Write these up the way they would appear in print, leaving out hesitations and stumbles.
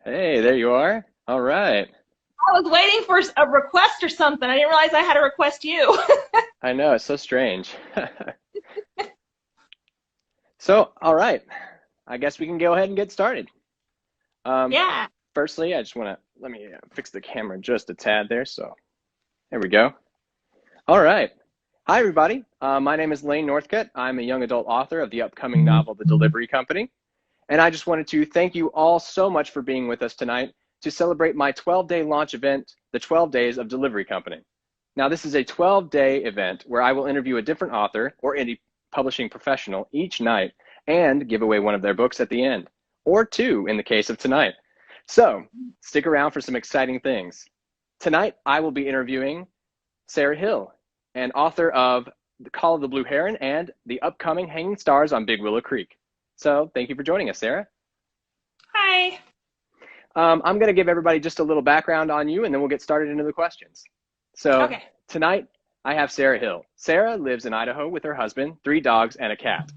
Hey, there you are. All right. I was waiting for a request or something. I didn't realize I had to request you. I know, it's so strange. So, all right. I guess we can go ahead and get started. Um, Yeah. Firstly, I just want to let me fix the camera just a tad there. So, there we go. All right. Hi, everybody. My name is Lane Northcutt. I'm a young adult author of the upcoming novel, The Delivery Company. And I just wanted to thank you all so much for being with us tonight to celebrate my 12-day launch event, The 12 Days of Delivery Company. Now, this is a 12-day event where I will interview a different author or indie publishing professional each night and give away one of their books at the end, or two in the case of tonight. So, stick around for some exciting things. Tonight, I will be interviewing Sarah Hill, an author of The Call of the Blue Heron and the upcoming Hanging Stars on Big Willow Creek. So, thank you for joining us, Sarah. Hi. I'm going to give everybody just a little background on you, and then we'll get started into the questions. So Okay. tonight, I have Sarah Hill. Sarah lives in Idaho with her husband, three dogs, and a cat.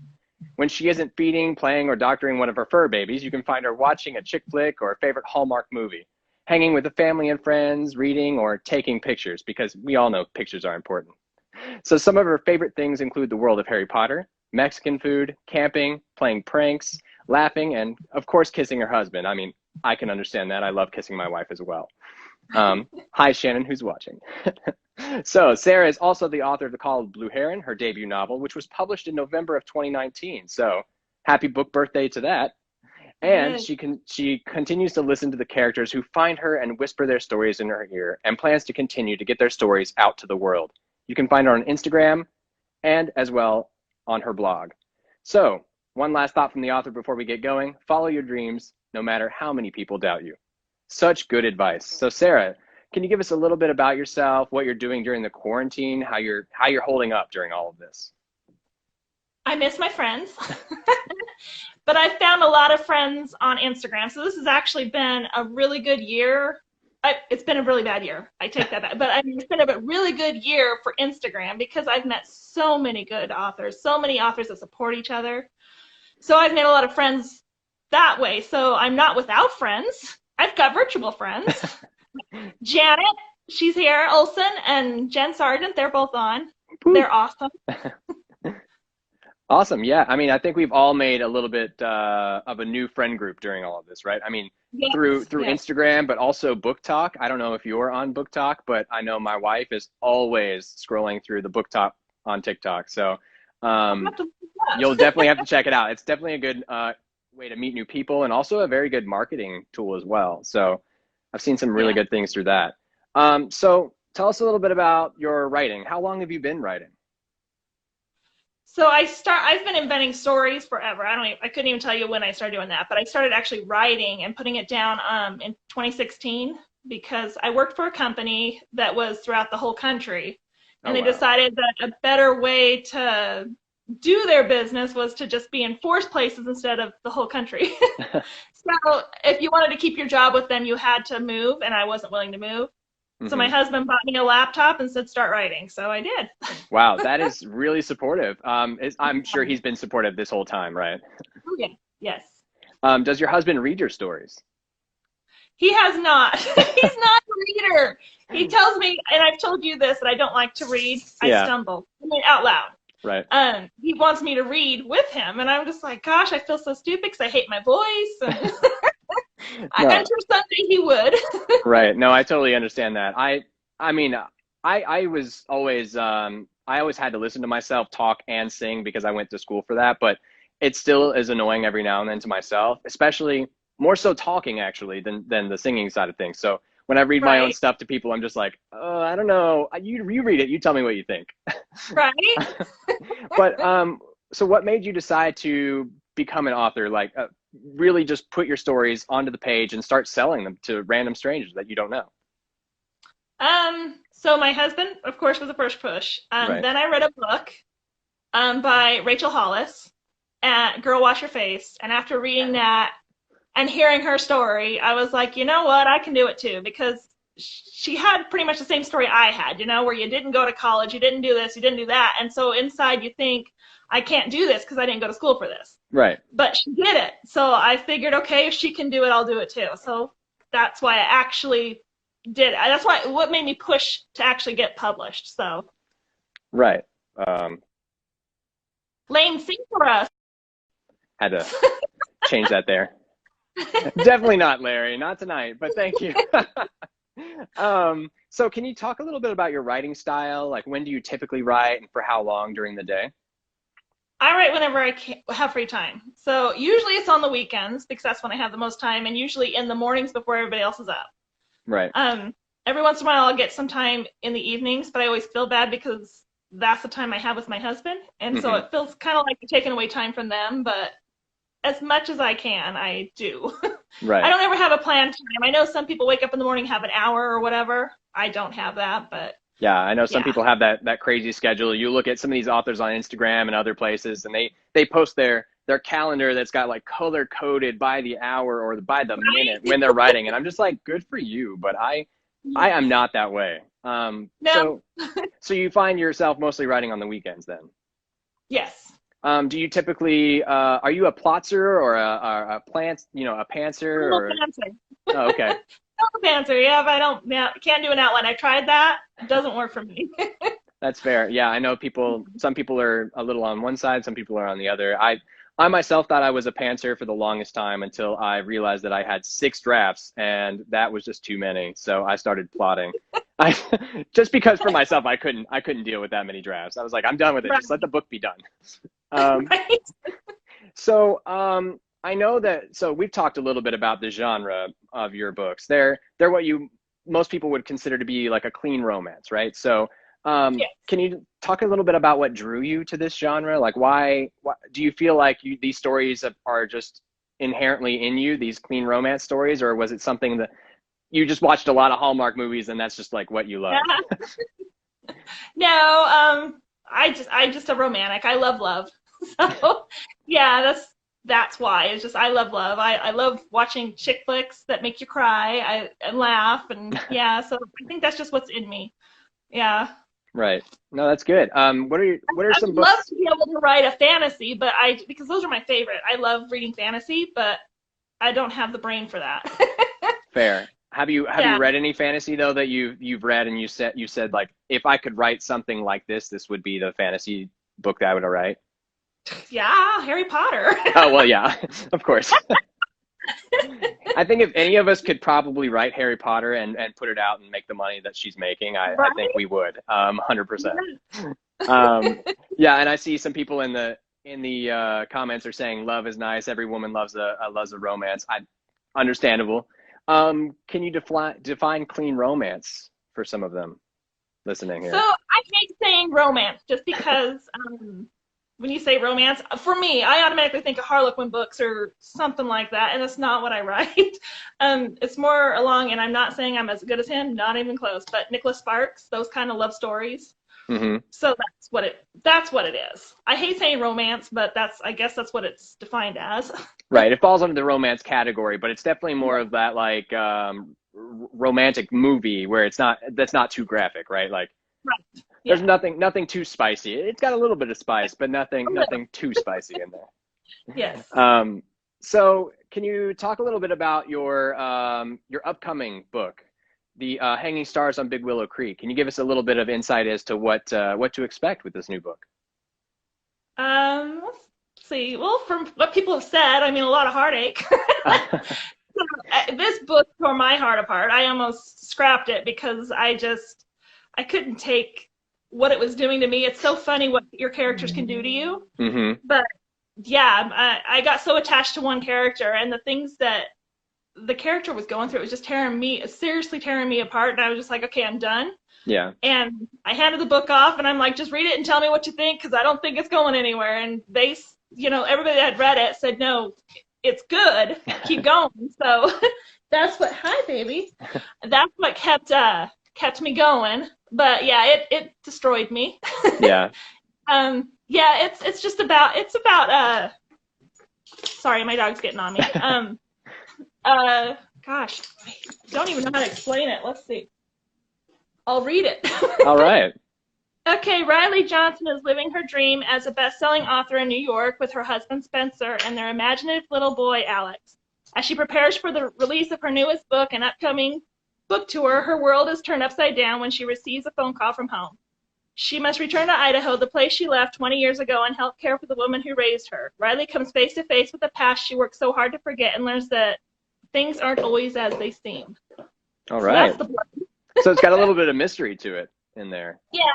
When she isn't feeding, playing, or doctoring one of her fur babies, you can find her watching a chick flick or a favorite Hallmark movie, hanging with the family and friends, reading, or taking pictures, because we all know pictures are important. So some of her favorite things include the world of Harry Potter, Mexican food, camping, playing pranks, laughing, and of course, kissing her husband. I mean, I can understand that. I love kissing my wife as well. Hi, Shannon, who's watching. So, Sarah is also the author of The Call of Blue Heron, her debut novel, which was published in November of 2019. So, happy book birthday to that. And Yes. she continues to listen to the characters who find her and whisper their stories in her ear, and plans to continue to get their stories out to the world. You can find her on Instagram and as well on her blog. So, one last thought from the author before we get going: follow your dreams, no matter how many people doubt you. Such good advice. So, Sarah, can you give us a little bit about yourself, what you're doing during the quarantine, how you're holding up during all of this? I miss my friends, but I've found a lot of friends on Instagram. So this has actually been a really good year. It's been a really bad year. I take that back. But I mean, it's been a really good year for Instagram because I've met so many good authors, so many authors that support each other. So I've made a lot of friends that way. So I'm not without friends. I've got virtual friends. Janet, she's here, Olson, and Jen Sargent, they're both on. Woo. They're awesome. Awesome. Yeah. I mean, I think we've all made a little bit of a new friend group during all of this, right? I mean, through Yes, through yes. Instagram, but also Book Talk. I don't know if you're on Book Talk, but I know my wife is always scrolling through the Book Talk on TikTok. So I'll um, have to look you'll it up. definitely have to check it out. It's definitely a good way to meet new people, and also a very good marketing tool as well. So I've seen some really Yeah. good things through that. So tell us a little bit about your writing. How long have you been writing? So I've been inventing stories forever. I couldn't even tell you when I started doing that, but I started actually writing and putting it down in 2016 because I worked for a company that was throughout the whole country, Oh, and they wow. decided that a better way to do their business was to just be in forced places instead of the whole country. So if you wanted to keep your job with them, you had to move, and I wasn't willing to move. So my Hmm. husband bought me a laptop and said, start writing. So I did. Wow, that is really supportive. I'm sure he's been supportive this whole time, right? Oh, yeah. Yes. Does your husband read your stories? He has not. He's not a reader. He tells me, and I've told you this, that I don't like to read. I Yeah, stumble. I mean, out loud. right. He wants me to read with him, and I'm just like, gosh, I feel so stupid because I hate my voice. And I'm No, sure someday he would. right. No, I totally understand that. I mean, I was always, I always had to listen to myself talk and sing because I went to school for that, but it still is annoying every now and then to myself, especially more so talking actually than the singing side of things. So when I read my own Right, stuff to people, I'm just like, I don't know. You read it. You tell me what you think. right. But so what made you decide to become an author? Like, really just put your stories onto the page and start selling them to random strangers that you don't know. So my husband, of course, was the first push. Right. Then I read a book by Rachel Hollis, Girl Wash Your Face. And after reading that, and hearing her story, I was like, you know what, I can do it too, because she had pretty much the same story I had, where you didn't go to college, you didn't do this, you didn't do that. And so inside you think, I can't do this because I didn't go to school for this. Right. But she did it. So I figured, okay, if she can do it, I'll do it too. So that's why I actually did it. That's what made me push to actually get published. So Right. Um, Lane, sing for us. had to change that there. Definitely not Larry, not tonight, but thank you. So can you talk a little bit about your writing style? Like, when do you typically write and for how long during the day? I write whenever I have free time. So usually it's on the weekends because that's when I have the most time, and usually in the mornings before everybody else is up. Right. Every once in a while I'll get some time in the evenings, but I always feel bad because that's the time I have with my husband, and so it feels kind of like you're taking away time from them. But as much as I can, I do. Right. I don't ever have a planned time. I know some people wake up in the morning, have an hour or whatever. I don't have that, but Yeah, I know some people have that crazy schedule. You look at some of these authors on Instagram and other places, and they post their calendar that's got like color coded by the hour or by the minute when they're writing, and I'm just like, good for you, but I am not that way. No. So you find yourself mostly writing on the weekends then? Yes. Do you typically are you a plotzer or a pantser or? Pantser. Oh, okay. I'm a pantser. Yeah, if I can't do an outline. I tried that. It doesn't work for me. That's fair. Yeah, I know some people are a little on one side, some people are on the other. I myself thought I was a pantser for the longest time until I realized that I had 6 drafts and that was just too many. So I started plotting. Just because for myself I couldn't deal with that many drafts. I was like, I'm done with it. Right. Just let the book be done. Right. So I know that, so we've talked a little bit about the genre of your books. They're what most people would consider to be like a clean romance, right? So Yes. can you talk a little bit about what drew you to this genre? Like, why do you feel like these stories are just inherently in you, these clean romance stories, or was it something that you just watched a lot of Hallmark movies and that's just like what you love? No, I just a romantic. I love love. So yeah, that's why. It's just I love love. I love watching chick flicks that make you cry. I laugh, and yeah, so I think that's just what's in me. Yeah. Right. No, that's good. What are some I'd books? love to be able to write a fantasy, but because those are my favorite. I love reading fantasy, but I don't have the brain for that. Fair. Have you read any fantasy though that you've read and you said like, if I could write something like this would be the fantasy book that I would write? Yeah, Harry Potter. Oh well, yeah, of course. I think if any of us could probably write Harry Potter and put it out and make the money that she's making, I think we would, 100%. Yeah, and I see some people in the comments are saying love is nice. Every woman loves a romance. Understandable. Can you define clean romance for some of them listening here? So I hate saying romance just because when you say romance, for me, I automatically think of Harlequin books or something like that, and it's not what I write. It's more along, and I'm not saying I'm as good as him, not even close, but Nicholas Sparks, those kind of love stories. Mm-hmm. So that's what it is. I hate saying romance, but I guess that's what it's defined as. Right. It falls under the romance category, but it's definitely more of that like romantic movie where that's not too graphic, right? Like Right. there's nothing too spicy. It's got a little bit of spice, but nothing too spicy in there. Yes. So can you talk a little bit about your upcoming book, The Hanging Stars on Big Willow Creek? Can you give us a little bit of insight as to what to expect with this new book? Let's see. Well, from what people have said, I mean, a lot of heartache. This book tore my heart apart. I almost scrapped it because I couldn't take what it was doing to me. It's so funny what your characters can do to you. Mm-hmm. But yeah, I got so attached to one character, and the things that the character was going through, it was just seriously tearing me apart. And I was just like, okay, I'm done. Yeah. And I handed the book off, and I'm like, just read it and tell me what you think, because I don't think it's going anywhere. And they, everybody that had read it said, no, it's good. Keep going. So that's what, hi, baby. That's what kept me going. But yeah, it destroyed me. Yeah. Yeah, it's about sorry, my dog's getting on me. Gosh, I don't even know how to explain it. Let's see. I'll read it. All right. Okay, Riley Johnson is living her dream as a best-selling author in New York with her husband Spencer and their imaginative little boy Alex. As she prepares for the release of her newest book and upcoming book tour, her world is turned upside down when she receives a phone call from home. She must return to Idaho, the place she left 20 years ago, and help care for the woman who raised her. Riley comes face to face with the past she worked so hard to forget and learns that things aren't always as they seem. All So that's right. the book. So it's got a little bit of mystery to it in there. Yeah,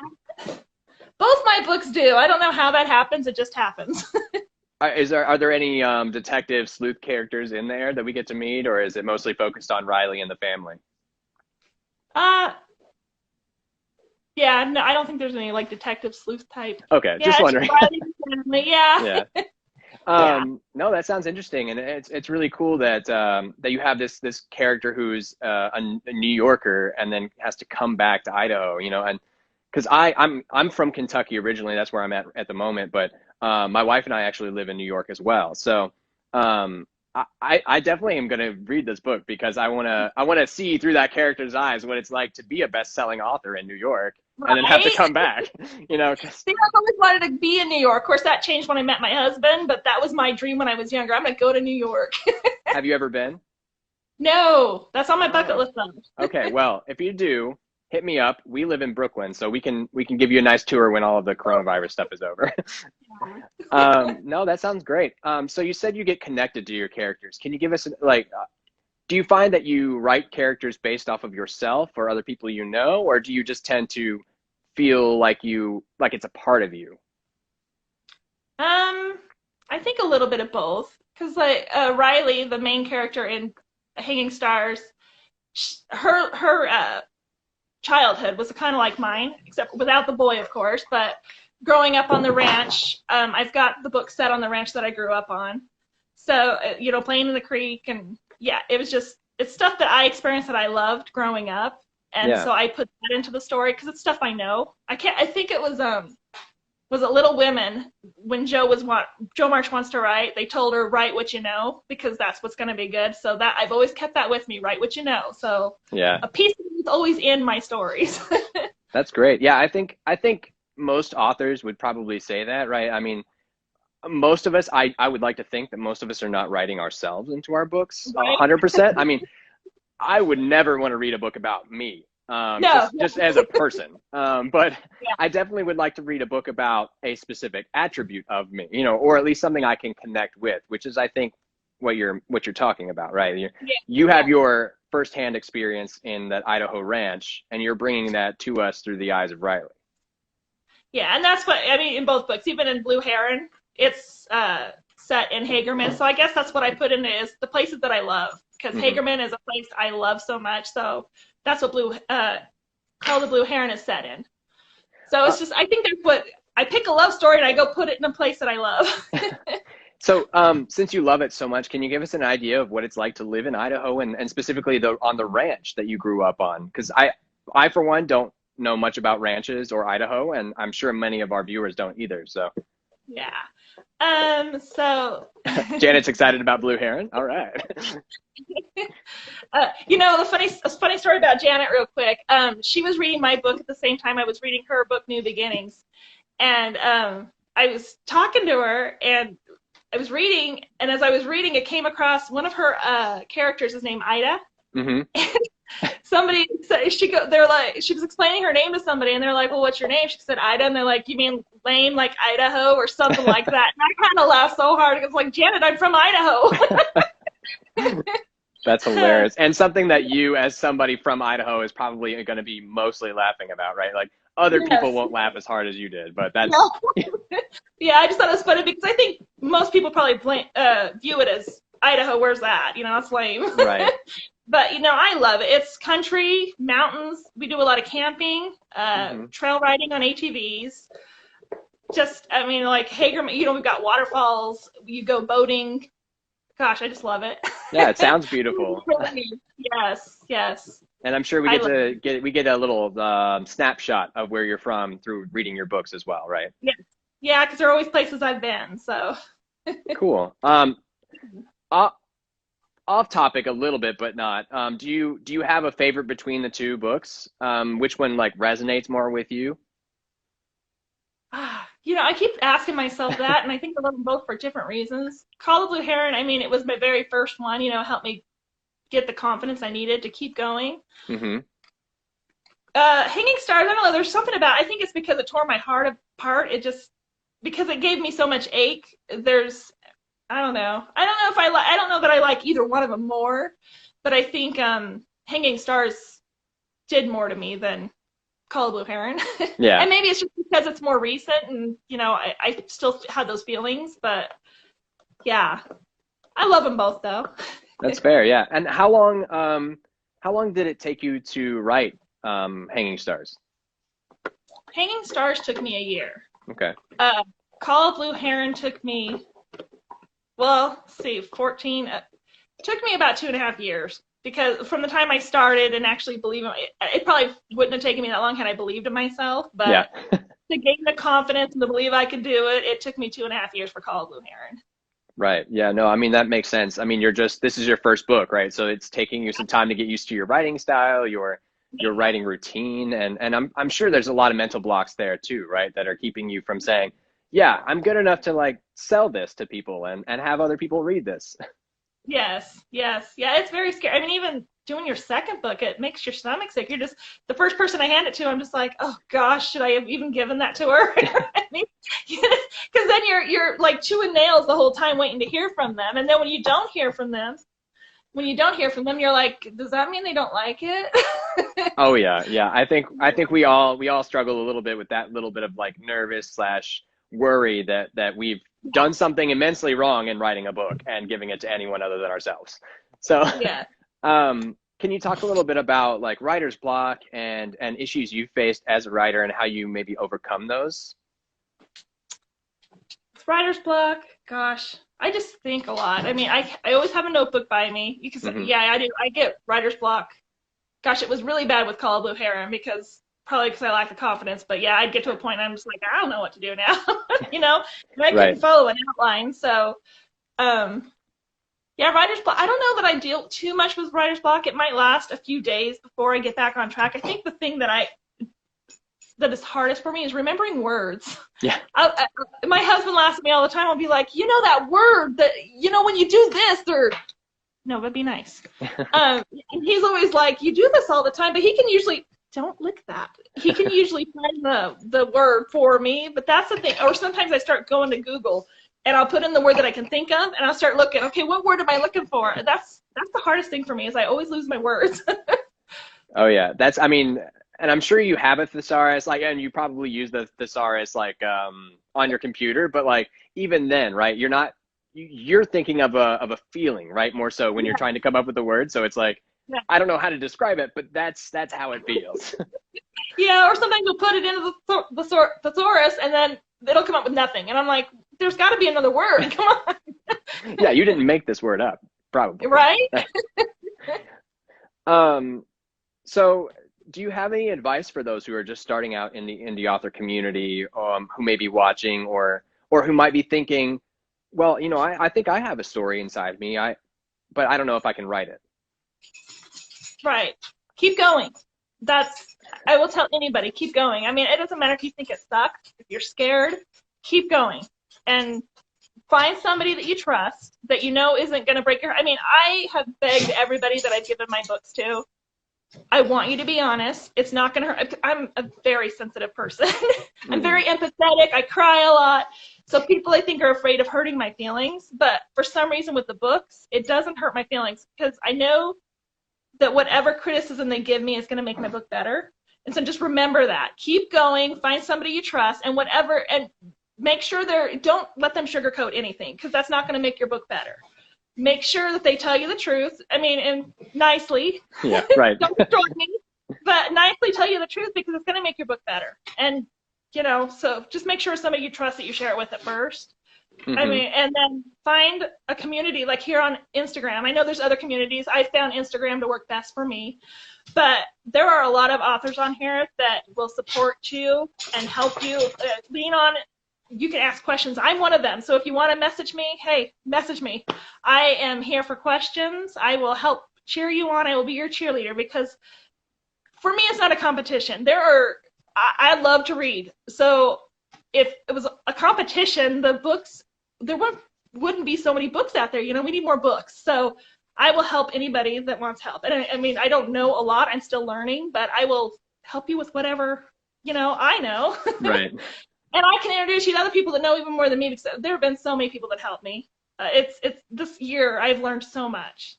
both my books do. I don't know how that happens. It just happens. Are there any detective sleuth characters in there that we get to meet, or is it mostly focused on Riley and the family? Uh, yeah, no, I don't think there's any like detective sleuth type. Okay, Yeah, just it's wondering. Riley's family. Yeah. Yeah. Yeah. No, that sounds interesting, and it's really cool that that you have this character who's a New Yorker and then has to come back to Idaho, you know, and because I'm from Kentucky originally, that's where I'm at the moment, but my wife and I actually live in New York as well, so I definitely am going to read this book because I wanna see through that character's eyes what it's like to be a best-selling author in New York and then have to Right? come back, you know. See, I've always wanted to be in New York. Of course, that changed when I met my husband, but that was my dream when I was younger. I'm going to go to New York. Have you ever been? No, that's on my bucket Oh. list though. Okay, well, if you do, hit me up. We live in Brooklyn, so we can give you a nice tour when all of the coronavirus stuff is over. No, that sounds great. So you said you get connected to your characters. Can you give us like, do you find that you write characters based off of yourself or other people you know, or do you just tend to feel like it's a part of you? I think a little bit of both, because like Riley, the main character in Hanging Stars, her childhood was kind of like mine, except without the boy, of course. But growing up on the ranch, I've got the book set on the ranch that I grew up on. So, playing in the creek, and yeah, it's stuff that I experienced that I loved growing up. And Yeah. so I put that into the story because it's stuff I know. I think it was it Little Women when Joe March wants to write, they told her write what you know because that's what's going to be good. So that I've always kept that with me, write what you know. So Yeah. a piece of it is always in my stories. That's great. Yeah, I think most authors would probably say that, right? I mean, most of us, I would like to think that most of us are not writing ourselves into our books Right? 100%. I mean, I would never want to read a book about me, No. just as a person. But Yeah. I definitely would like to read a book about a specific attribute of me, you know, or at least something I can connect with, which is, I think, what you're talking about, right? Yeah. You have Yeah. your firsthand experience in that Idaho ranch, and you're bringing that to us through the eyes of Riley. Yeah, and that's what I mean in both books. Even in Blue Heron, it's set in Hagerman. So I guess that's what I put in is the places that I love because Hmm. Hagerman is a place I love so much. So that's what Call the Blue Heron is set in. So Uh, it's just I think that's what I pick a love story and I go put it in a place that I love. so, since you love it so much, can you give us an idea of what it's like to live in Idaho and specifically on the ranch that you grew up on? Because I for one don't know much about ranches or Idaho, and I'm sure many of our viewers don't either. So Yeah. So Janet's excited about Blue Heron. All right. a funny story about Janet, real quick. She was reading my book at the same time I was reading her book, New Beginnings, and I was talking to her, and I was reading, and as I was reading, it came across one of her characters is named Ida. Hmm. Somebody said they're like she was explaining her name to somebody, and they're like, "Well, what's your name?" She said Ida, and they're like, "You mean lame like Idaho or something like that?" And I kind of laughed so hard. It's like, Janet, I'm from Idaho. That's hilarious. And something that you, as somebody from Idaho, is probably going to be mostly laughing about, right? Like other people Yes. won't laugh as hard as you did, but that's No. Yeah, I just thought it was funny because I think most people probably view it as Idaho. Where's that? That's lame. right. But I love it. It's country, mountains. We do a lot of camping, Hmm. trail riding on ATVs. Just, I mean, like Hagerman. We've got waterfalls. You go boating. Gosh, I just love it. Yeah, it sounds beautiful. Yes, yes. And I'm sure we I get love to get a little snapshot of where you're from through reading your books as well, right? it. Yeah, because there are always places I've been. So. Cool. Off, off topic a little bit, but not. Do you have a favorite between the two books? Which one like resonates more with you? I keep asking myself that, and I think I love them both for different reasons. Call of Blue Heron, I mean, it was my very first one, helped me get the confidence I needed to keep going. Mm-hmm. Hanging Stars, I don't know, there's something about, I think it's because it tore my heart apart. Because it gave me so much ache. I don't know. I don't know that I like either one of them more, but I think Hanging Stars did more to me than Call of Blue Heron. Yeah. And maybe it's just because it's more recent and, I still had those feelings, but yeah. I love them both though. That's fair. Yeah. And how long did it take you to write Hanging Stars? Hanging Stars took me a year. Okay. Call of Blue Heron took me, well, let's see, 14. Took me about 2.5 years because from the time I started and actually believing it probably wouldn't have taken me that long had I believed in myself. But Yeah. to gain the confidence and to believe I could do it, it took me 2.5 years for Call of Blue Heron. Right. Yeah. No, I mean, that makes sense. I mean, this is your first book, right? So it's taking you some time to get used to your writing style, your writing routine, and I'm sure there's a lot of mental blocks there too, right? That are keeping you from saying, yeah, I'm good enough to like sell this to people and have other people read this. Yes, yes. Yeah, it's very scary. I mean, even doing your second book, it makes your stomach sick. You're just the first person I hand it to, I'm just like, oh gosh, should I have even given that to her? I mean, because then you're like chewing nails the whole time waiting to hear from them. And then when you don't hear from them, you're like, does that mean they don't like it? Oh yeah, yeah. I think we all struggle a little bit with that little bit of like nervous slash worry that we've done something immensely wrong in writing a book and giving it to anyone other than ourselves. So, Yeah. can you talk a little bit about like writer's block and issues you faced as a writer and how you maybe overcome those? Writer's block, gosh, I just think a lot. I mean, I always have a notebook by me because yeah, I do. I get writer's block. Gosh, it was really bad with Call of Blue Heron probably because I lack the confidence. But yeah, I'd get to a point and I'm just like, I don't know what to do now, and I couldn't follow an outline. So, yeah, writer's block. I don't know that I deal too much with writer's block. It might last a few days before I get back on track. I think the thing that is hardest for me is remembering words. Yeah. My husband laughs at me all the time. I'll be like, that word that, when you do this, or no, but be nice. And he's always like, you do this all the time, but he can usually, don't lick that. He can usually find the word for me, but that's the thing. Or sometimes I start going to Google and I'll put in the word that I can think of and I'll start looking, okay, what word am I looking for? That's the hardest thing for me is I always lose my words. Oh yeah, and I'm sure you have a thesaurus, and you probably use the thesaurus on your computer, but like even then, right? You're thinking of a feeling, right? More so when you're trying to come up with the word. So it's like, I don't know how to describe it, but that's how it feels. Yeah, or sometimes you'll put it into the thesaurus and then it'll come up with nothing, and I'm like, there's got to be another word. Come on. Yeah, you didn't make this word up, probably. Right. So do you have any advice for those who are just starting out in the indie author community, who may be watching or who might be thinking, well, I think I have a story inside me, but I don't know if I can write it. Right. Keep going. I will tell anybody, keep going. I mean, it doesn't matter if you think it sucks, if you're scared, keep going. And find somebody that you trust, that isn't going to break your heart. I mean, I have begged everybody that I've given my books to, I want you to be honest. It's not going to hurt. I'm a very sensitive person. I'm very empathetic. I cry a lot. So people, I think, are afraid of hurting my feelings. But for some reason with the books, it doesn't hurt my feelings because I know that whatever criticism they give me is going to make my book better. And so just remember that. Keep going. Find somebody you trust and make sure don't let them sugarcoat anything because that's not going to make your book better. Make sure that they tell you the truth. I mean, and nicely. Yeah, right. Don't destroy me, but nicely tell you the truth because it's going to make your book better. And, so just make sure somebody you trust that you share it with at first. Mm-hmm. I mean, and then find a community like here on Instagram. I know there's other communities. I found Instagram to work best for me, but there are a lot of authors on here that will support you and help you lean on. You can ask questions. I'm one of them. So if you want to message me, hey, message me. I am here for questions. I will help cheer you on. I will be your cheerleader because for me, it's not a competition. I love to read. So if it was a competition, the books, there wouldn't be so many books out there. You know, we need more books. So I will help anybody that wants help. And I mean, I don't know a lot. I'm still learning, but I will help you with whatever, you know, I know. Right. And I can introduce you to other people that know even more than me, because there have been so many people that helped me. It's this year I've learned so much.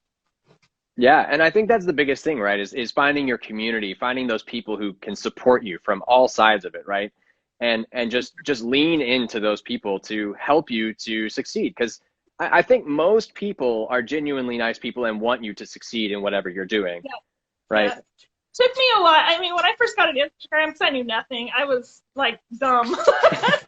Yeah, and I think that's the biggest thing, right? Is finding your community, finding those people who can support you from all sides of it, right? And just lean into those people to help you to succeed. Because I think most people are genuinely nice people and want you to succeed in whatever you're doing, Yeah. right? Yeah. Took me a while. I mean, when I first got an Instagram, because I knew nothing, I was like dumb. I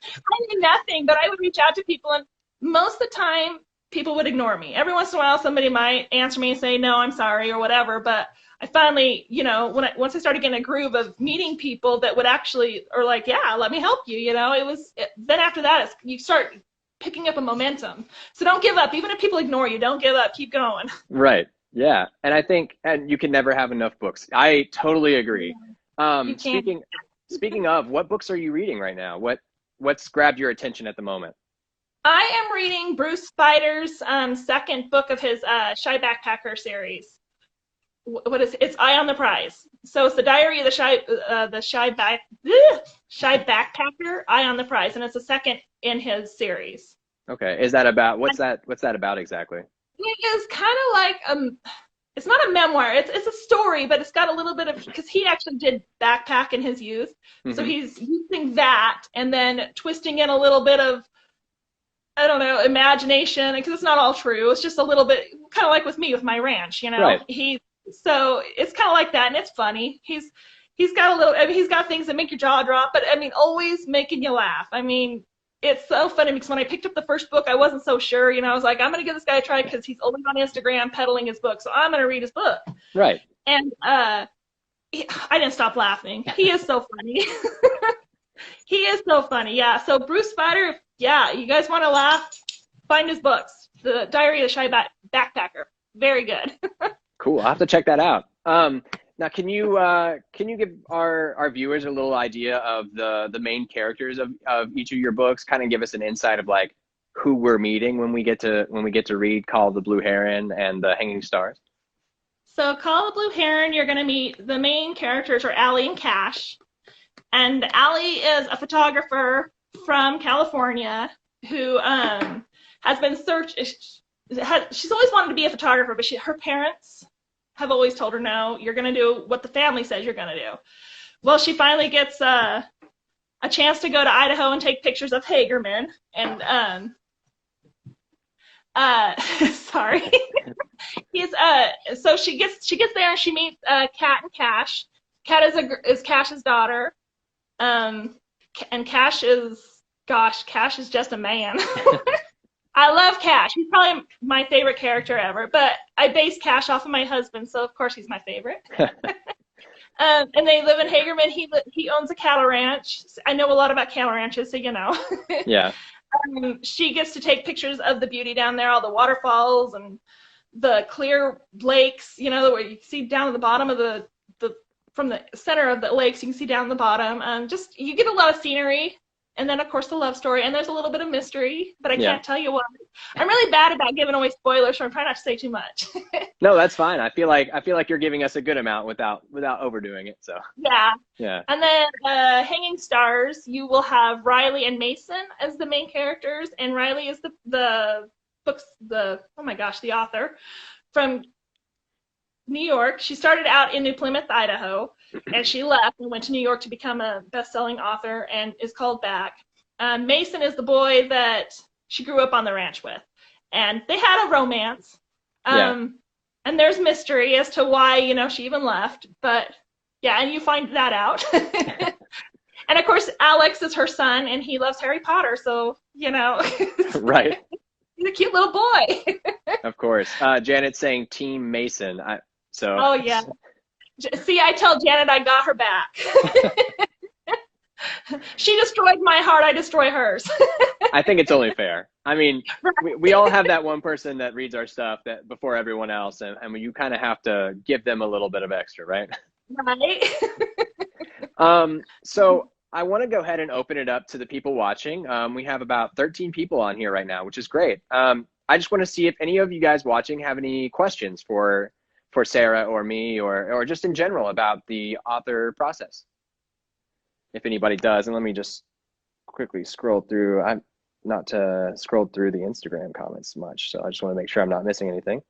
knew nothing, but I would reach out to people, and most of the time, people would ignore me. Every once in a while, somebody might answer me and say, "No, I'm sorry," or whatever. But I finally, you know, once I started getting a groove of meeting people that would actually, or like, yeah, let me help you. You know, then after that, you start picking up a momentum. So don't give up. Even if people ignore you, don't give up. Keep going. Right. Yeah. And I think, and you can never have enough books. I totally agree. You can. Speaking of, what books are you reading right now? What's grabbed your attention at the moment? I am reading Bruce Spider's second book of his Shy Backpacker series. What is it? It's Eye on the Prize. So it's the Diary of the Shy Backpacker, Eye on the Prize, and it's the second in his series. Okay. Is that about, what's that about exactly? It is kind of like it's not a memoir. It's a story, but it's got a little bit of, because he actually did backpack in his youth, so Hmm. he's using that and then twisting in a little bit of, I don't know, imagination, because it's not all true. It's just a little bit, kind of like with me with my ranch, you know. Right. So it's kind of like that, and it's funny. He's got a little, I mean, he's got things that make your jaw drop, but I mean, always making you laugh. I mean, it's so funny because when I picked up the first book, I wasn't so sure. You know, I was like, I'm gonna give this guy a try because he's always on Instagram peddling his book, so I'm gonna read his book. Right. And I didn't stop laughing. He is so funny. He is so funny. Yeah. So Bruce Spider, yeah, you guys want to laugh? Find his books. The Diary of the Shy Backpacker. Very good. Cool. I'll have to check that out. Now, can you give our viewers a little idea of the main characters of each of your books? Kind of give us an insight of like who we're meeting when we get to read Call of the Blue Heron and the Hanging Stars. So Call of the Blue Heron, you're going to meet, the main characters are Allie and Cash. And Allie is a photographer from California who has been she's always wanted to be a photographer, but her parents have always told her, no, you're going to do what the family says you're going to do. Well, she finally gets a chance to go to Idaho and take pictures of Hagerman. And, sorry. So she gets there and she meets Kat and Cash. Kat is Cash's daughter. And Cash is just a man. I love Cash. He's probably my favorite character ever, but I base Cash off of my husband, so of course he's my favorite. And they live in Hagerman. He owns a cattle ranch. I know a lot about cattle ranches, so you know. Yeah. She gets to take pictures of the beauty down there, all the waterfalls and the clear lakes, you know, where you can see down at the bottom of the from the center of the lakes, you can see down the bottom. Just, you get a lot of scenery. And then, of course, the love story. And there's a little bit of mystery, but I can't tell you what. I'm really bad about giving away spoilers, so I'm trying not to say too much. No, that's fine. I feel like you're giving us a good amount without overdoing it. So Yeah. yeah. And then Hanging Stars, you will have Riley and Mason as the main characters. And Riley is the author from New York. She started out in New Plymouth, Idaho, and she left and went to New York to become a best-selling author and is called back. Mason is the boy that she grew up on the ranch with, and they had a romance. And there's mystery as to why, you know, she even left, but yeah, and you find that out. And of course, Alex is her son, and he loves Harry Potter, so you know. Right. He's a cute little boy. Of course. Janet's saying Team Mason. Oh yeah. See, I tell Janet I got her back. She destroyed my heart, I destroy hers. I think it's only fair. I mean, we all have that one person that reads our stuff that before everyone else, and you kind of have to give them a little bit of extra, right? Right. So I want to go ahead and open it up to the people watching. We have about 13 people on here right now, which is great. I just want to see if any of you guys watching have any questions for Sarah or me, or just in general about the author process. If anybody does, and let me just quickly scroll through. I'm not to scroll through the Instagram comments much, so I just want to make sure I'm not missing anything.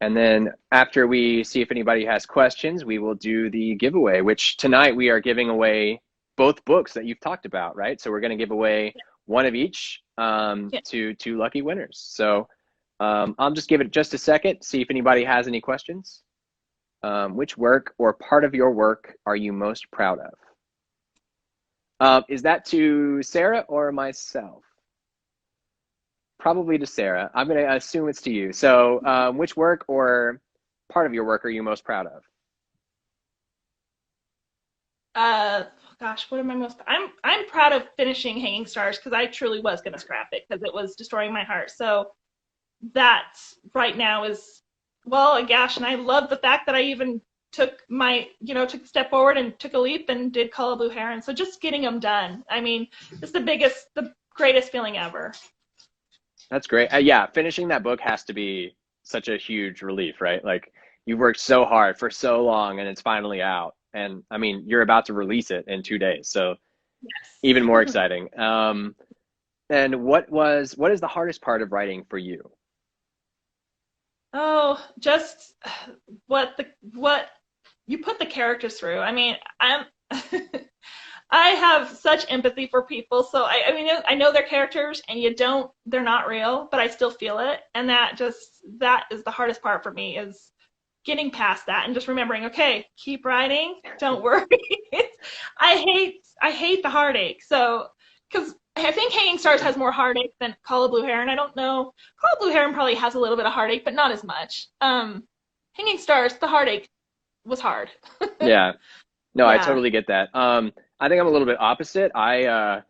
And then after we see if anybody has questions, we will do the giveaway, which tonight we are giving away both books that you've talked about, right? So we're going to give away one of each to two lucky winners. So I'll just give it just a second, see if anybody has any questions. Which work or part of your work are you most proud of? Is that to Sarah or myself? Probably to Sarah. I'm going to assume it's to you. So which work or part of your work are you most proud of? Gosh, what am I most? I'm proud of finishing Hanging Stars because I truly was going to scrap it because it was destroying my heart. So that right now is, well, gosh, and I love the fact that I even took took a step forward and took a leap and did Call of Blue Heron. So just getting them done. I mean, it's the greatest feeling ever. That's great. Yeah, finishing that book has to be such a huge relief, right? Like you've worked so hard for so long and it's finally out. And I mean, you're about to release it in 2 days. So Yes. even more exciting. And what is the hardest part of writing for you? Oh, just what you put the characters through. I mean, I have such empathy for people, so I mean, I know their characters, and they're not real, but I still feel it, and that is the hardest part for me is getting past that and just remembering, okay, keep writing, don't worry. I hate the heartache, so because I think Hanging Stars has more heartache than Call of Blue Heron. I don't know. Call of Blue Heron probably has a little bit of heartache, but not as much. Hanging Stars, the heartache was hard. Yeah. No, I Yeah. totally get that. I think I'm a little bit opposite. I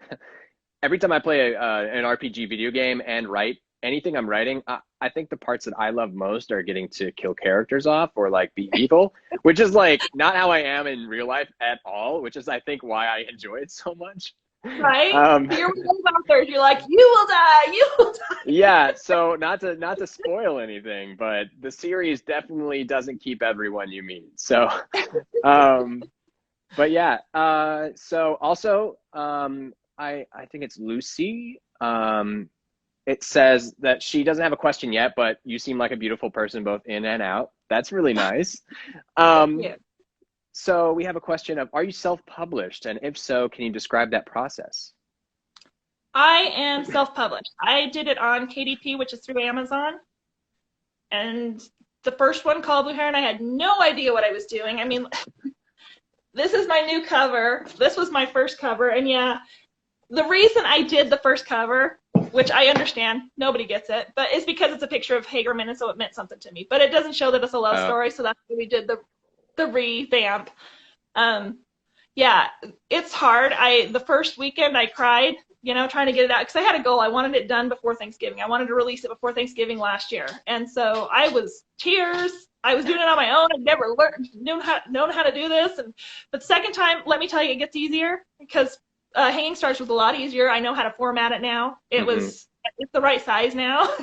every time I play an RPG video game and write anything I'm writing, I think the parts that I love most are getting to kill characters off or like be evil, which is like not how I am in real life at all, which is I think why I enjoy it so much. Right? Um, You're one of those authors. You're like, you will die. You will die. yeah, so not to spoil anything, but the series definitely doesn't keep everyone you meet. So um but yeah, so also I think it's Lucy. It says that she doesn't have a question yet, but you seem like a beautiful person both in and out. That's really nice. Yeah. So we have a question of, are you self-published? And if so, can you describe that process? I am self-published. I did it on KDP, which is through Amazon. And the first one, Call of Blue Heron, I had no idea what I was doing. I mean, this is my new cover. This was my first cover. And yeah, the reason I did the first cover, which I understand, nobody gets it, but it's because it's a picture of Hagerman, and so it meant something to me. But it doesn't show that it's a love story, so that's why we did the revamp. Yeah, it's hard. The first weekend I cried, trying to get it out because I had a goal. I wanted it done before Thanksgiving. I wanted to release it before Thanksgiving last year, and so I was tears. I was doing it on my own. I'd never known how to do this, but second time, let me tell you, it gets easier because Hanging Stars was a lot easier. I know how to format it now. It's the right size now.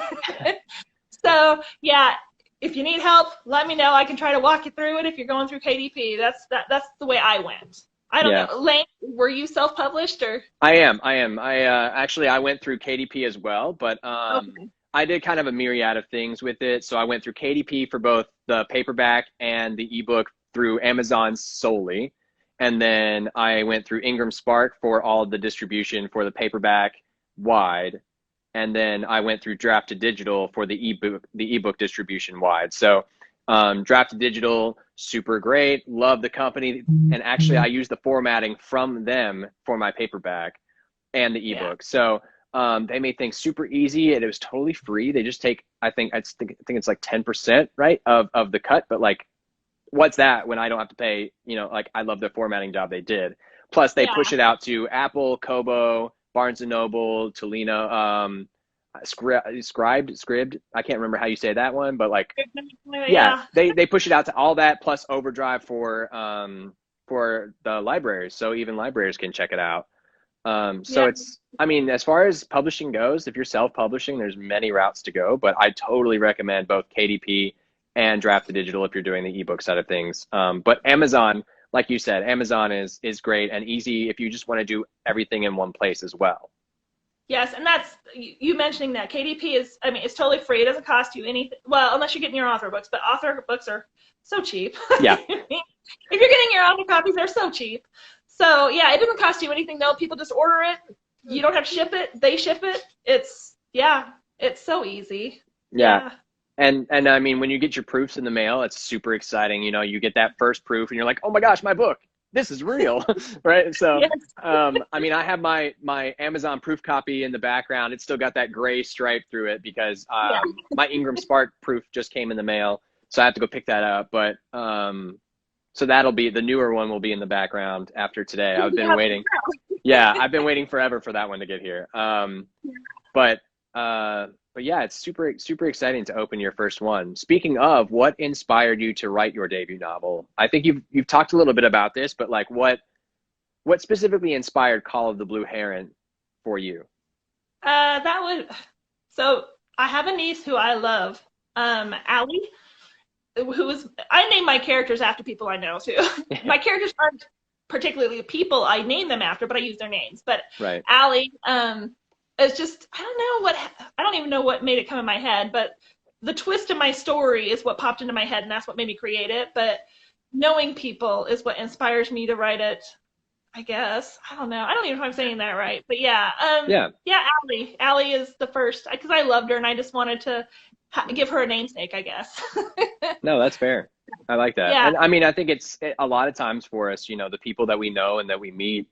So yeah, if you need help, let me know. I can try to walk you through it if you're going through KDP. That's the way I went. I don't know. Lane, were you self-published or? I am. I actually I went through KDP as well, but Okay. I did kind of a myriad of things with it. So I went through KDP for both the paperback and the ebook through Amazon solely. And then I went through Ingram Spark for all of the distribution for the paperback wide. And then I went through Draft to Digital for the ebook distribution wide. So Draft to Digital, super great. Love the company. And actually I used the formatting from them for my paperback and the ebook. So they made things super easy, and it was totally free. They just take, I think it's like 10%, right, of the cut. But like, what's that when I don't have to pay? Like I love the formatting job they did. Plus, they push it out to Apple, Kobo, Barnes and Noble, Tolino. scribed. I can't remember how you say that one, but like, yeah, Yeah. they push it out to all that plus overdrive for the libraries, so even libraries can check it out. So Yeah. it's, I mean, as far as publishing goes, if you're self-publishing, there's many routes to go, but I totally recommend both KDP and Draft to Digital if you're doing the ebook side of things. But Amazon, like you said, Amazon is great and easy if you just want to do everything in one place as well. Yes, and that's you mentioning that KDP is, I mean, it's totally free. It doesn't cost you anything. Well, unless you're getting your author books, but author books are so cheap. Yeah, If you're getting your author copies, they're so cheap. So yeah, it doesn't cost you anything though. People just order it. You don't have to ship it. They ship it. It's yeah, it's so easy. yeah. Yeah. And I mean, when you get your proofs in the mail, it's super exciting. You know, you get that first proof and you're like, oh my gosh, my book, this is real, right? So, Yes. I mean, I have my Amazon proof copy in the background. It's still got that gray stripe through it because Yeah. my Ingram Spark proof just came in the mail, so I have to go pick that up. But so that'll be the newer one will be in the background after today. I've been Yeah. waiting. Yeah, I've been waiting forever for that one to get here. But but yeah, it's super exciting to open your first one. Speaking of, what inspired you to write your debut novel? I think you've talked a little bit about this, but like what specifically inspired Call of the Blue Heron for you? That would. So I have a niece who I love, Allie, who is. I name my characters after people I know too. My characters aren't particularly people I name them after, but I use their names. But Right. Allie, it's just I don't know I don't even know what made it come in my head, but the twist in my story is what popped into my head, and that's what made me create it. But knowing people is what inspires me to write it. I guess I don't know. I don't even know if I'm saying that right, but yeah, Yeah. yeah, Allie. Allie is the first because I loved her and I just wanted to give her a namesake, I guess. No, that's fair. I like that. Yeah, And I mean, I think a lot of times for us, you know, the people that we know and that we meet,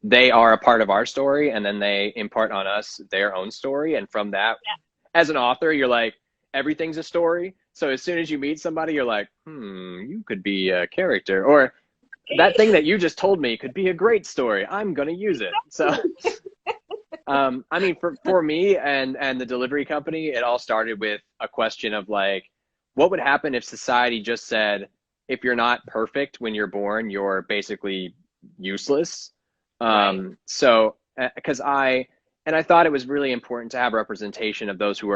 they are a part of our story and then they impart on us their own story. And from that, as an author, you're like, everything's a story. So as soon as you meet somebody, you're like, you could be a character. Or that thing that you just told me could be a great story. I'm going to use it. So, I mean, for me and the delivery company, it all started with a question of like, what would happen if society just said, if you're not perfect when you're born, you're basically useless. right. So, because I thought it was really important to have representation of those who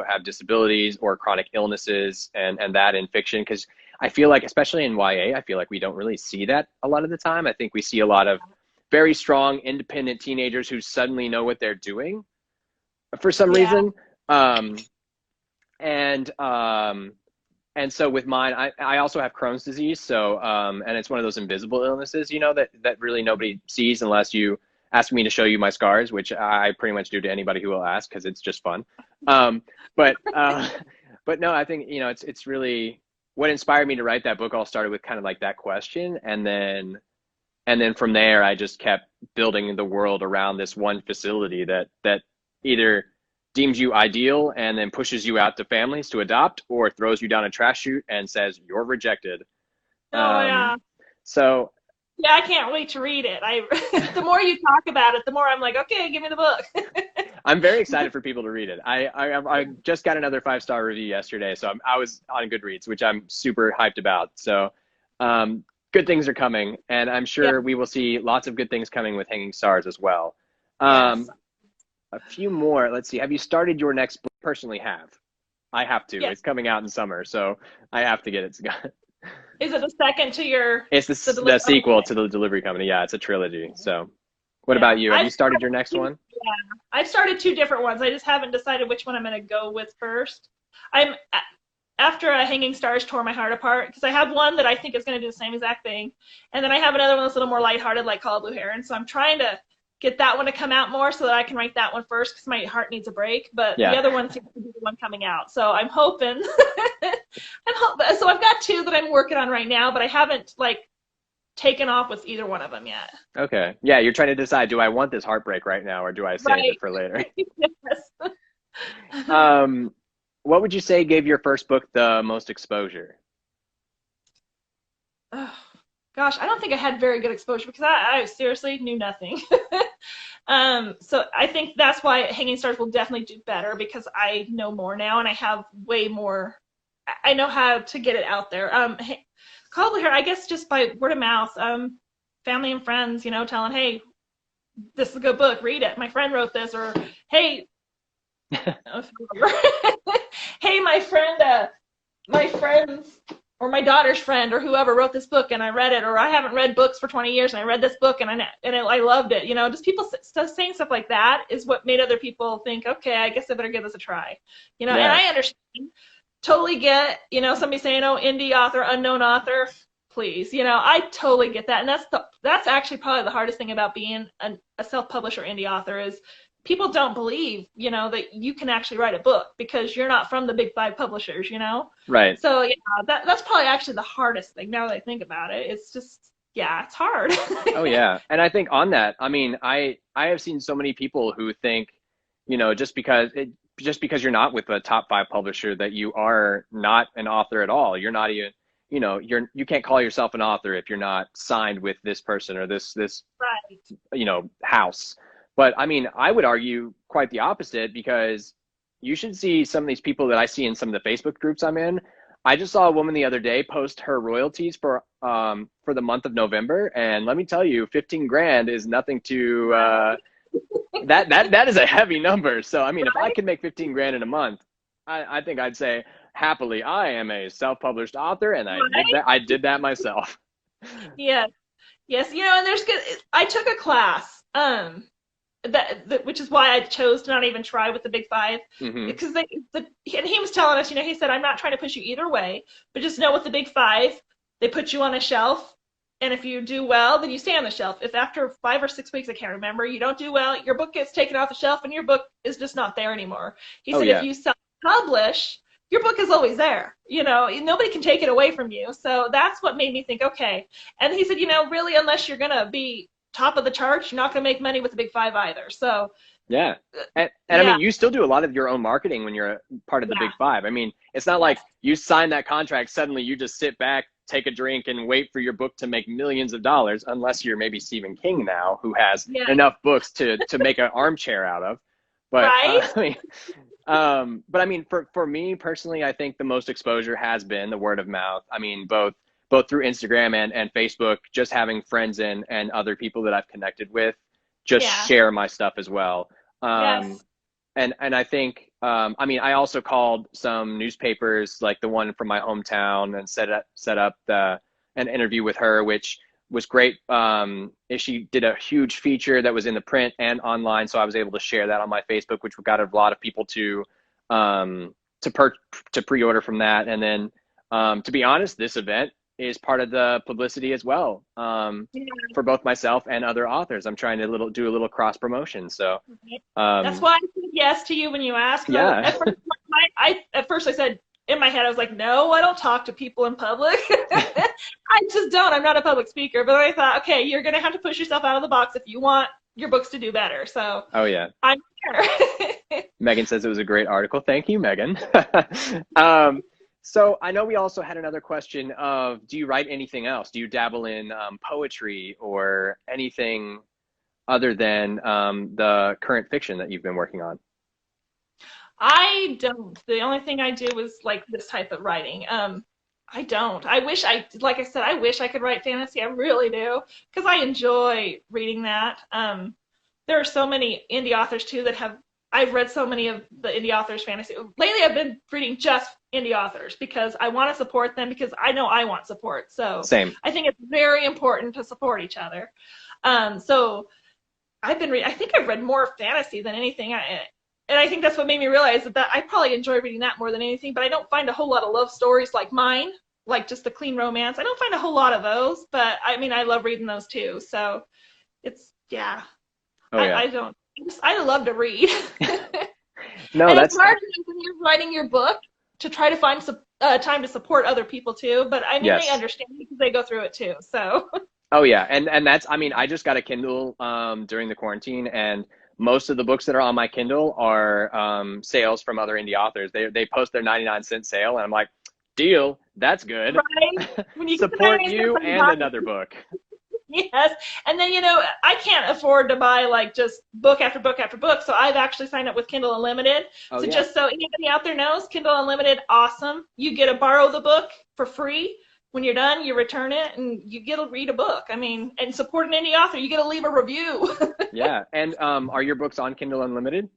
have disabilities or chronic illnesses and that in fiction, because I feel like, especially in YA, I feel like we don't really see that a lot of the time. I think we see a lot of very strong, independent teenagers who suddenly know what they're doing for some Yeah, reason. And and so with mine, I also have Crohn's disease. So and it's one of those invisible illnesses, you know, that really nobody sees unless you ask me to show you my scars, which I pretty much do to anybody who will ask because it's just fun. Um, but but no, I think, you know, it's really what inspired me to write that book. All started with kind of like that question, and then from there, I just kept building the world around this one facility that either deems you ideal and then pushes you out to families to adopt, or throws you down a trash chute and says you're rejected. oh yeah, So yeah. I can't wait to read it. I the more you talk about it, the more I'm like, okay, give me the book. I'm very excited for people to read it. I just got another 5-star review yesterday, so I was on Goodreads, which I'm super hyped about. So good things are coming, and I'm Yeah, sure we will see lots of good things coming with Hanging Stars as well. yes, Um, a few more. Let's see. Have you started your next book? Personally, have. I have to. yes. It's coming out in summer, so I have to get it. Is it the second to your It's the the delivery? sequel to the delivery company. Yeah, it's a trilogy. So, what about Yeah, you? Have you started your next one? I've started two different ones. I just haven't decided which one I'm going to go with first. I'm after a Hanging Stars tore my heart apart because I have one that I think is going to do the same exact thing, and then I have another one that's a little more lighthearted, like Call of Blue Heron. So I'm trying to get that one to come out more so that I can write that one first because my heart needs a break. But the Yeah. other one seems to be the one coming out. So I'm hoping. So I've got two that I'm working on right now, but I haven't like taken off with either one of them yet. Okay. Yeah, you're trying to decide, do I want this heartbreak right now or do I save Right. it for later? Yes. Um, what would you say gave your first book the most exposure? Oh, gosh, I don't think I had very good exposure because I seriously knew nothing. So I think that's why Hanging Stars will definitely do better because I know more now and I have way more. I know how to get it out there. Call Blue Heron, I guess just by word of mouth, family and friends, telling, hey, this is a good book, read it. My friend wrote this, or hey, hey, my friends or my daughter's friend or whoever wrote this book and I read it, or I haven't read books for 20 years and I read this book and I loved it. Just people saying stuff like that is what made other people think, okay, I guess I better give this a try. And I understand, totally get, somebody saying, oh, indie author, unknown author, please, I totally get that. And that's actually probably the hardest thing about being a self-published or indie author is people don't believe, that you can actually write a book because you're not from the big five publishers, Right. So yeah, that's probably actually the hardest thing now that I think about it. It's just, yeah, it's hard. Oh yeah. And I think on that, I mean, I have seen so many people who think, just because you're not with a top five publisher that you are not an author at all. You're not even, you can't call yourself an author if you're not signed with this person or this Right. house. But I mean, I would argue quite the opposite because you should see some of these people that I see in some of the Facebook groups I'm in. I just saw a woman the other day post her royalties for the month of November, and let me tell you, 15 grand is nothing to that is a heavy number. So I mean, if I Right. could make 15 grand in a month, I think I'd say happily I am a self-published author, and Right. I did that myself. Yes. Yes. And there's good. I took a class. Which is why I chose to not even try with the big five Hmm. because and he was telling us, he said, I'm not trying to push you either way, but just know with the big five, they put you on a shelf. And if you do well, then you stay on the shelf. If after 5 or 6 weeks, I can't remember, you don't do well, your book gets taken off the shelf and your book is just not there anymore. He Oh said, if yeah. you self-publish, your book is always there. Nobody can take it away from you. So that's what made me think, okay. And he said, really, unless you're going to be top of the charts, you're not going to make money with the big five either. So, Yeah. And I yeah, mean, you still do a lot of your own marketing when you're a part of the yeah, big five. I mean, it's not like yes, you sign that contract, suddenly you just sit back, take a drink, and wait for your book to make millions of dollars, unless you're maybe Stephen King now, who has yeah, enough books to make an armchair out of. But right? but I mean, for me personally, I think the most exposure has been the word of mouth. I mean, both through Instagram and Facebook, just having friends and other people that I've connected with just Yeah, share my stuff as well. Um, yes, and I think I mean I also called some newspapers like the one from my hometown and set up an interview with her, which was great. She did a huge feature that was in the print and online, so I was able to share that on my Facebook, which got a lot of people um, to per to pre-order from that. And then to be honest, this event is part of the publicity as well, yeah. for both myself and other authors. I'm trying to do a little cross promotion. So Right. That's um, why I said yes to you when you asked. Because yeah. at first I said in my head I was like, no, I don't talk to people in public. I just don't. I'm not a public speaker. But I thought, okay, you're gonna have to push yourself out of the box if you want your books to do better. So Oh yeah. I'm here. Megan says it was a great article. Thank you, Megan. So I know we also had another question of, do you write anything else? Do you dabble in poetry or anything other than the current fiction that you've been working on? I don't. The only thing I do is like this type of writing. I don't. Like I said, I wish I could write fantasy. I really do, because I enjoy reading that. There are so many indie authors too I've read so many of the indie authors fantasy. Lately, I've been reading just indie authors because I want to support them because I know I want support. So Same. I think it's very important to support each other. So I think I've read more fantasy than anything. And I think that's what made me realize that I probably enjoy reading that more than anything. But I don't find a whole lot of love stories like mine, like just the clean romance. I don't find a whole lot of those. But I mean, I love reading those too. So it's, yeah. Oh yeah. I don't. I love to read. No, And it's that's hard when you're writing your book to try to find time to support other people too. But I mean, they yes. understand because they go through it too. So Oh yeah, and that's, I mean, I just got a Kindle during the quarantine, and most of the books that are on my Kindle are sales from other indie authors. They post their 99-cent sale, and I'm like, deal, that's good. right when you get the Support 99 cents you on the and box, another book. Yes. And then, I can't afford to buy like just book after book after book. So I've actually signed up with Kindle Unlimited. Oh So yeah. just so anybody out there knows, Kindle Unlimited, awesome. You get to borrow the book for free. When you're done, you return it and you get to read a book. I mean, and support an indie author, you get to leave a review. Yeah. And are your books on Kindle Unlimited?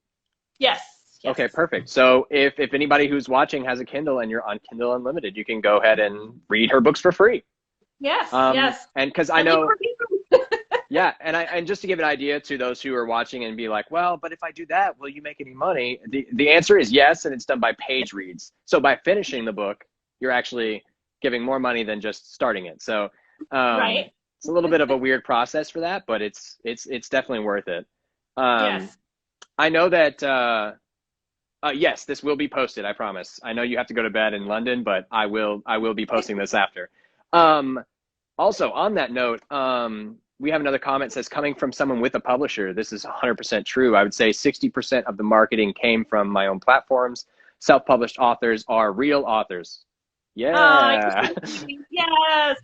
Yes. Yes. Okay, perfect. So if anybody who's watching has a Kindle and you're on Kindle Unlimited, you can go ahead and read her books for free. Yes. Yes. And because I And leave a know, review. yeah, and just to give an idea to those who are watching and be like, well, but if I do that, will you make any money? The answer is yes, and it's done by page reads. So by finishing the book, you're actually giving more money than just starting it. So Right. it's a little bit of a weird process for that, but it's definitely worth it. Yes. I know that yes, this will be posted, I promise. I know you have to go to bed in London, but I will be posting this after. Also, on that note, we have another comment that says, coming from someone with a publisher, this is 100% true. I would say 60% of the marketing came from my own platforms. Self-published authors are real authors. Yeah. Yes.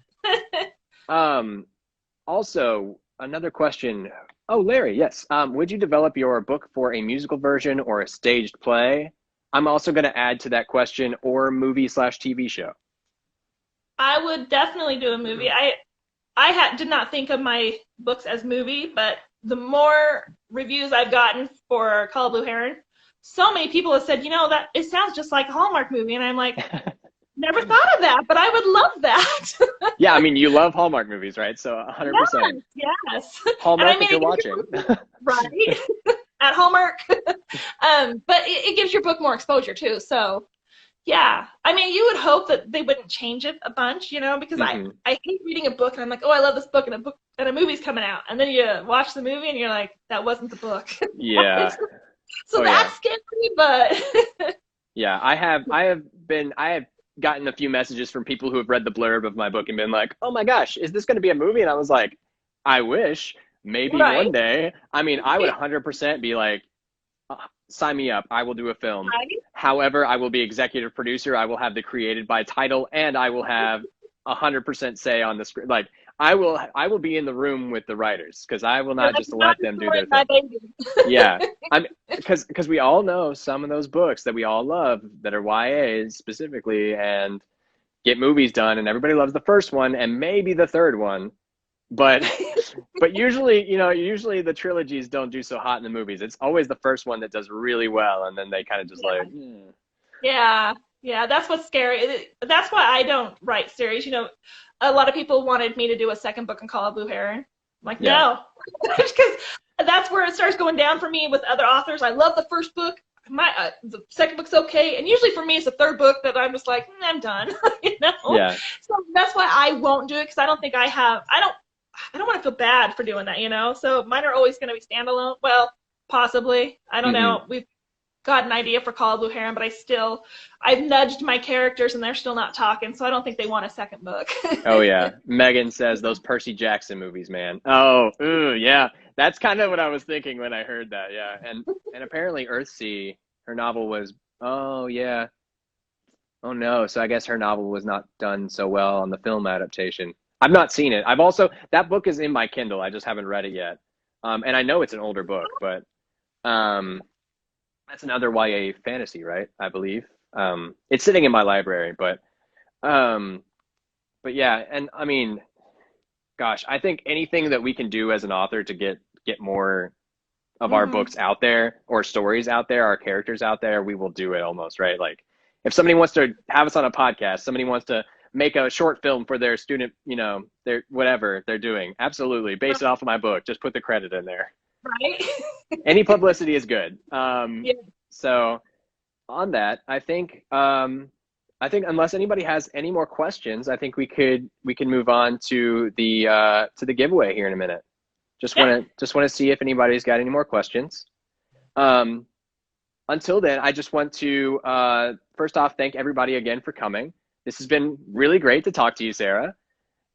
Also, another question. Oh, Larry, yes. Would you develop your book for a musical version or a staged play? I'm also going to add to that question, or movie/TV show. I would definitely do a movie. I did not think of my books as movie, but the more reviews I've gotten for Call of Blue Heron, so many people have said, that it sounds just like a Hallmark movie, and I'm like, never thought of that, but I would love that. Yeah, I mean, you love Hallmark movies, right? So 100%. Yes, yes. Hallmark, And I mean, if you're watching. right at Hallmark, but it gives your book more exposure too. So yeah, I mean, you would hope that they wouldn't change it a bunch, because I hate reading a book and I'm like, oh, I love this book, and a movie's coming out, and then you watch the movie and you're like, that wasn't the book. Yeah. So that's scary, but yeah, I have gotten a few messages from people who have read the blurb of my book and been like, oh my gosh, is this going to be a movie? And I was like, I wish, maybe one day. I mean, I would 100% be like, sign me up. I will do a film. Right? However, I will be executive producer. I will have the created by title, and I will have 100% say on the script. Like, I will be in the room with the writers, because I will not just let them do their thing. Yeah, because we all know some of those books that we all love that are YAs specifically, and get movies done, and everybody loves the first one and maybe the third one, but usually the trilogies don't do so hot in the movies. It's always the first one that does really well, and then they kind of just Yeah, that's what's scary. That's why I don't write series. A lot of people wanted me to do a second book in Call of Blue Heron. I'm like, no, because that's where it starts going down for me with other authors. I love the first book. The second book's okay, and usually for me it's the third book that I'm just like, I'm done. Yeah. So that's why I won't do it, because I don't think I don't want to feel bad for doing that. So mine are always going to be standalone. Well, possibly. I don't know. We've got an idea for Call of Blue Heron, but I've nudged my characters and they're still not talking, so I don't think they want a second book. Oh yeah. Megan says those Percy Jackson movies, man. Oh, ooh, yeah. That's kind of what I was thinking when I heard that. Yeah. And apparently Earthsea, her novel was, oh yeah. Oh no. So I guess her novel was not done so well on the film adaptation. I've not seen it. That book is in my Kindle. I just haven't read it yet. And I know it's an older book, but that's another YA fantasy, right? I believe. It's sitting in my library, but yeah, and I mean, gosh, I think anything that we can do as an author to get more of our books out there, or stories out there, our characters out there, we will do it almost, right? Like if somebody wants to have us on a podcast, somebody wants to make a short film for their student, their whatever they're doing, absolutely, base it off of my book, just put the credit in there. Right. Any publicity is good. Yeah. So on that, I think unless anybody has any more questions, I think we can move on to the giveaway here in a minute. Just want to see if anybody's got any more questions. Until then, I just want to first off thank everybody again for coming. This has been really great to talk to you, Sarah.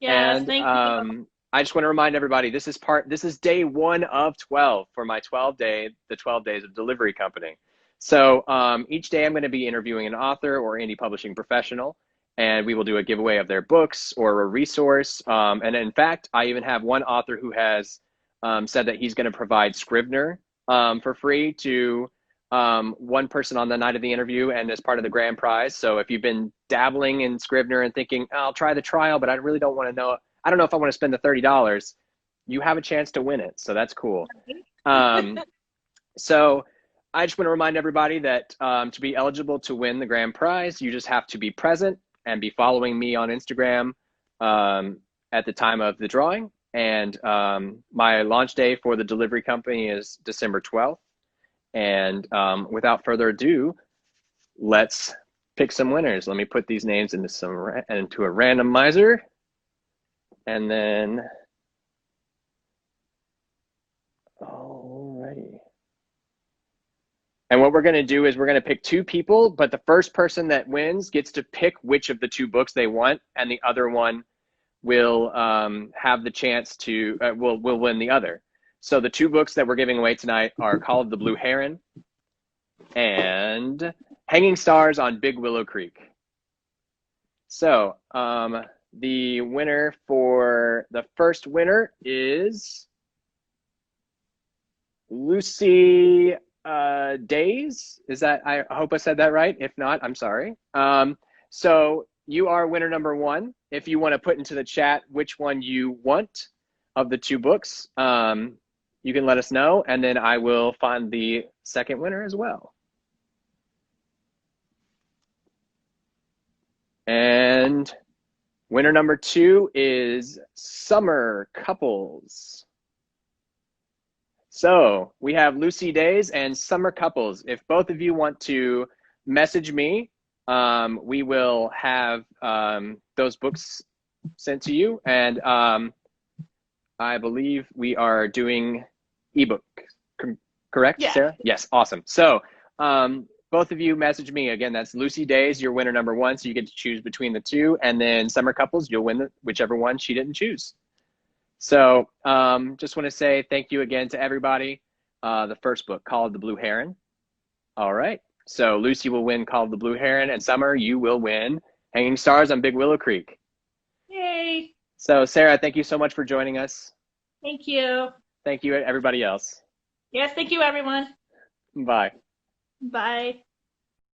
Yes, thank you. I just want to remind everybody, this is day 1 of 12 for my 12 days of delivery company. So each day I'm going to be interviewing an author or indie publishing professional, and we will do a giveaway of their books or a resource. And in fact, I even have one author who has said that he's going to provide Scrivener for free to one person on the night of the interview and as part of the grand prize. So if you've been dabbling in Scrivener and thinking, oh, I'll try the trial, but I really don't want to know, I don't know if I want to spend the $30, you have a chance to win it. So that's cool. So I just want to remind everybody that to be eligible to win the grand prize, you just have to be present and be following me on Instagram at the time of the drawing. And my launch day for the delivery company is December 12th. And without further ado, let's pick some winners. Let me put these names into a randomizer. And then, alrighty. And what we're going to do is we're going to pick two people, but the first person that wins gets to pick which of the two books they want, and the other one will have the chance to, will win the other. So the two books that we're giving away tonight are Call of the Blue Heron and Hanging Stars on Big Willow Creek. So the winner for the first winner is Lucy Days. Is that, I hope I said that right. If not, I'm sorry. So you are winner number one. If you want to put into the chat which one you want of the two books, you can let us know, and then I will find the second winner as well. And winner number two is Summer Couples. So we have Lucy Days and Summer Couples. If both of you want to message me, we will have those books sent to you. And I believe we are doing ebook, correct, Yeah. Sarah? Yes, awesome. So both of you message me. Again, that's Lucy Days, your winner number one, so you get to choose between the two. And then Summer Couples, you'll win whichever one she didn't choose. So just want to say thank you again to everybody. The first book, Call of the Blue Heron. All right. So Lucy will win Call of the Blue Heron, and Summer, you will win Hanging Stars on Big Willow Creek. Yay. So Sarah, thank you so much for joining us. Thank you. Thank you, everybody else. Yes, thank you, everyone. Bye. Bye.